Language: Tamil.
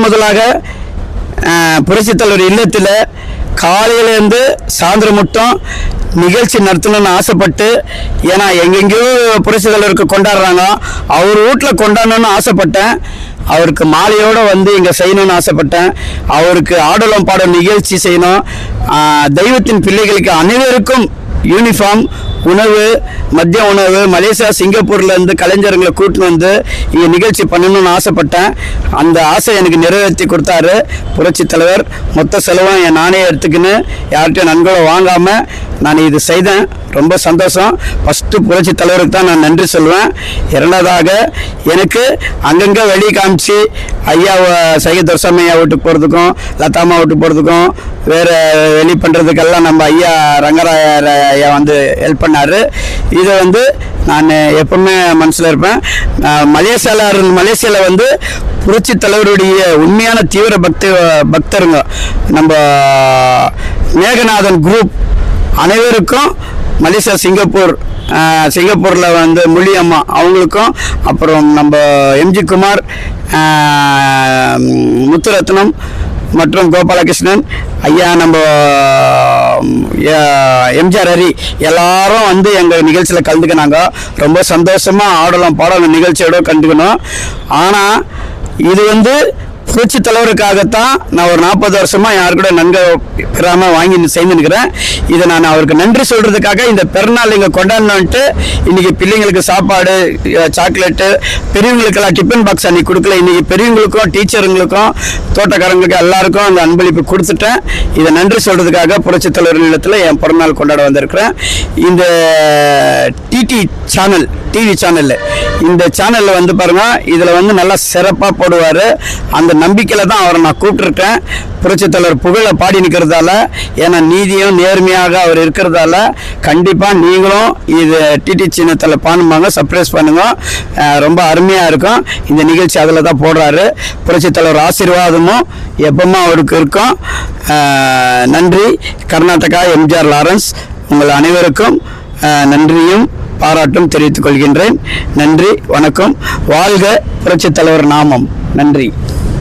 முதலாக புரட்சித் தலைவர் இல்லத்தில் காலையிலேருந்து சாயந்தரம் மட்டும் நிகழ்ச்சி நடத்தணும்னு ஆசைப்பட்டு, ஏன்னா எங்கெங்கேயோ புரட்சித் தலைவருக்கு கொண்டாடுறாங்க, அவர் வீட்டில் கொண்டாடணும்னு ஆசைப்பட்டேன். அவருக்கு மாலையோடு வந்து இங்கே செய்யணும்னு ஆசைப்பட்டேன். அவருக்கு ஆடலும் பாடல் நிகழ்ச்சி செய்யணும். தெய்வத்தின் பிள்ளைகளுக்கு அனைவருக்கும் யூனிஃபார்ம், உணவு, மதிய உணவு, மலேசியா சிங்கப்பூர்லேருந்து கலைஞர்களை கூட்டின்னு வந்து இங்கே நிகழ்ச்சி பண்ணணும்னு ஆசைப்பட்டேன். அந்த ஆசை எனக்கு நிறைவேற்றி கொடுத்தாரு புரட்சி தலைவர். மொத்த செலவும் நானே எடுத்துக்கின்னு யார்கிட்டையும் நன்கொடை வாங்காமல் நான் இது செய்தேன். ரொம்ப சந்தோஷம். ஃபஸ்ட்டு புரட்சி தலைவருக்கு தான் நான் நன்றி சொல்வேன். இரண்டாவதாக எனக்கு அங்கங்கே வெளியே காமிச்சு ஐயா சைகை துரசாமி ஐயா வீட்டுக்கு போகிறதுக்கும் லதாமா வீட்டுக்கு போகிறதுக்கும் வேறு வெளி பண்ணுறதுக்கெல்லாம் நம்ம ஐயா ரங்கராயர் ஐயா வந்து ஹெல்ப் பண்ணார். இதை வந்து நான் எப்பவுமே மனசில் இருப்பேன். மலேசியாவில் வந்து புரட்சி தலைவருடைய உண்மையான தீவிர பக்தருங்க நம்ம மேகநாதன் குரூப் அனைவருக்கும், மலேசியா சிங்கப்பூரில் வந்து முள்ளியம்மா அவங்களுக்கும், அப்புறம் நம்ம எம்ஜி குமார், முத்துரத்னம் மற்றும் கோபாலகிருஷ்ணன் ஐயா, நம்ம எம்ஜிஆர் ஹரி எல்லாரும் வந்து எங்கள் நிகழ்ச்சியில் கலந்துக்கினாங்க. ரொம்ப சந்தோஷமாக ஆடலாம் பாடலாம் நிகழ்ச்சியோட கண்டுக்கணும். ஆனால் இது வந்து புரட்சி தலைவருக்காகத்தான் நான் ஒரு 40 வருஷமாக யாரு கூட நன்கை பெறாமல் வாங்கி செய்துன்னுக்கிறேன். இதை நான் அவருக்கு நன்றி சொல்கிறதுக்காக இந்த பிறநாள் இங்கே கொண்டாடணுன்ட்டு இன்றைக்கி பிள்ளைங்களுக்கு சாப்பாடு, சாக்லேட்டு, பெரியவங்களுக்கெல்லாம் டிஃபன் பாக்ஸ் அன்றைக்கி கொடுக்கல. இன்றைக்கி பெரியவங்களுக்கும் டீச்சருங்களுக்கும் தோட்டக்காரங்களுக்கும் எல்லாருக்கும் அந்த அன்பளிப்பு கொடுத்துட்டேன். இதை நன்றி சொல்கிறதுக்காக புரட்சி தலைவர் இல்லத்தில் என் பிறநாள் கொண்டாட வந்திருக்கிறேன். இந்த டிவி சேனலில் இந்த சேனலில் வந்து பாருங்கள், இதில் வந்து நல்லா சிறப்பாக போடுவார். அந்த நம்பிக்கையில் தான் அவரை நான் கூப்பிட்டுருக்கேன். புரட்சித் தலைவர் புகழை பாடி நிற்கிறதால, ஏன்னா நீதியும் நேர்மையாக அவர் இருக்கிறதால கண்டிப்பாக நீங்களும் இது டிடி சின்னத்தில் பாடுவாங்க, சர்ப்ரைஸ் பண்ணுங்க. ரொம்ப அருமையாக இருக்கும் இந்த நிகழ்ச்சி. அதில் தான் போடுறாரு. புரட்சித் தலைவர் ஆசீர்வாதமும் எப்பவுமே அவருக்கு இருக்கும். நன்றி. கர்நாடகா எம்ஜிஆர் லாரன்ஸ், உங்கள் அனைவருக்கும் நன்றியும் பாராட்டும் தெரிவித்துக் கொள்கின்றேன். நன்றி, வணக்கம். வாழ்க புரட்சித் தலைவர் நாமம். நன்றி.